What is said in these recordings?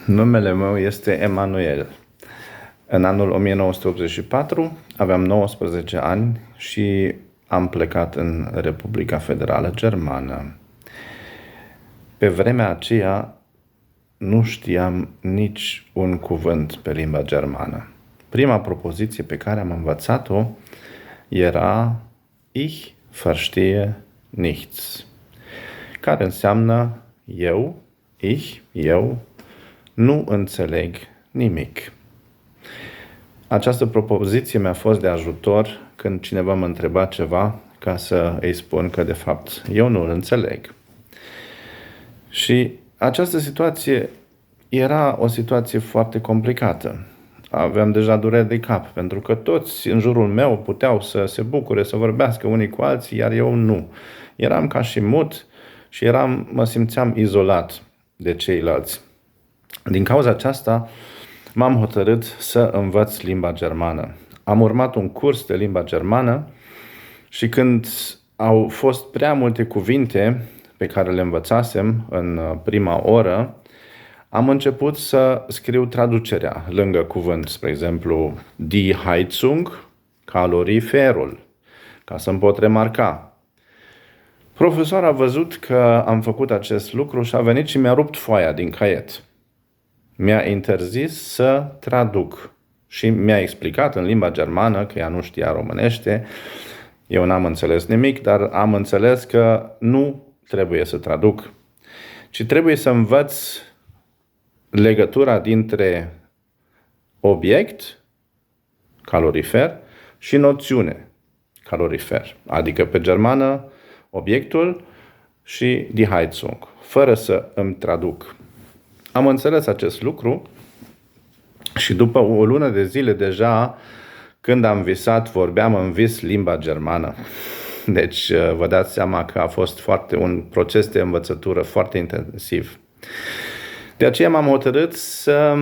Numele meu este Emanuel. În anul 1984 aveam 19 ani și am plecat în Republica Federală Germană. Pe vremea aceea nu știam nici un cuvânt pe limba germană. Prima propoziție pe care am învățat-o era Ich verstehe nichts, care înseamnă eu nu înțeleg nimic. Această propoziție mi-a fost de ajutor când cineva mă întreba ceva, ca să îi spun că de fapt eu nu îl înțeleg. Și această situație era o situație foarte complicată. Aveam deja dureri de cap, pentru că toți în jurul meu puteau să se bucure, să vorbească unii cu alții, iar eu nu. Eram ca și mut și mă simțeam izolat de ceilalți. Din cauza aceasta m-am hotărât să învăț limba germană. Am urmat un curs de limba germană și când au fost prea multe cuvinte pe care le învățasem în prima oră, am început să scriu traducerea lângă cuvânt. Spre exemplu, die Heizung, caloriferul, ca să-mi pot remarca. Profesorul a văzut că am făcut acest lucru și a venit și mi-a rupt foaia din caiet. Mi-a interzis să traduc și mi-a explicat în limba germană, că ea nu știa românește. Eu n-am înțeles nimic, dar am înțeles că nu trebuie să traduc, ci trebuie să învăț legătura dintre obiect, calorifer, și noțiune, calorifer. Adică pe germană obiectul și die Heizung, fără să îmi traduc. Am înțeles acest lucru și după o lună de zile deja, când am visat, vorbeam în vis limba germană. Deci vă dați seama că a fost un proces de învățătură foarte intensiv. De aceea m-am hotărât să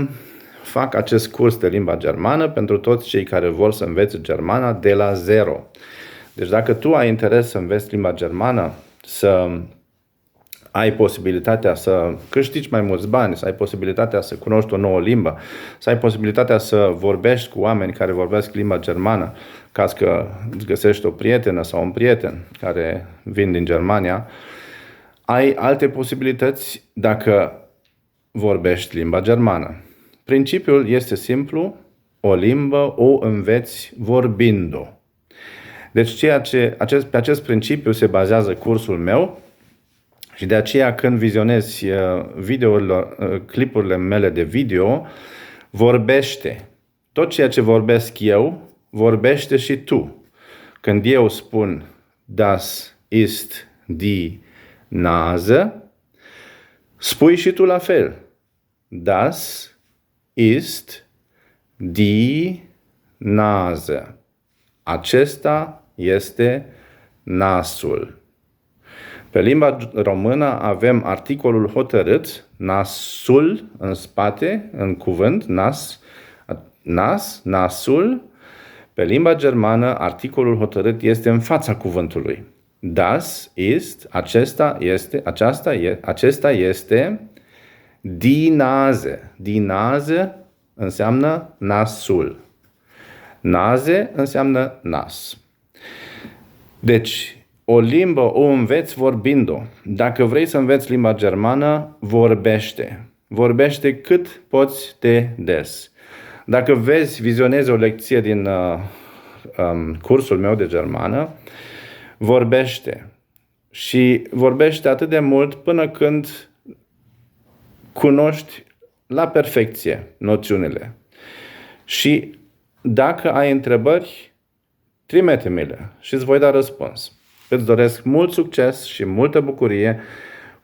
fac acest curs de limba germană pentru toți cei care vor să învețe germana de la zero. Deci dacă tu ai interes să înveți limba germană, să ai posibilitatea să câștigi mai mulți bani, să ai posibilitatea să cunoști o nouă limbă, să ai posibilitatea să vorbești cu oameni care vorbesc limba germană, ca că îți găsești o prietenă sau un prieten care vin din Germania, ai alte posibilități dacă vorbești limba germană. Principiul este simplu, o limbă o înveți vorbind-o. Deci pe acest principiu se bazează cursul meu și de aceea când vizionezi clipurile mele de video, vorbește. Tot ceea ce vorbesc eu, vorbește și tu. Când eu spun das ist die Nase, spui și tu la fel. Das ist die Nase. Acesta este nasul. Pe limba română avem articolul hotărât, nasul în spate, în cuvânt, nasul. Pe limba germană, articolul hotărât este în fața cuvântului. Das ist, acesta este die Nase. Die Nase înseamnă nasul. Nase înseamnă nas. Deci, o limbă o înveți vorbind-o. Dacă vrei să înveți limba germană, vorbește. Vorbește cât poți de des. Dacă vizionezi o lecție din cursul meu de germană, vorbește. Și vorbește atât de mult până când cunoști la perfecție noțiunile. Și dacă ai întrebări, trimite-mi-le și îți voi da răspuns. Îți doresc mult succes și multă bucurie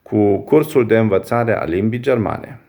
cu cursul de învățare a limbii germane.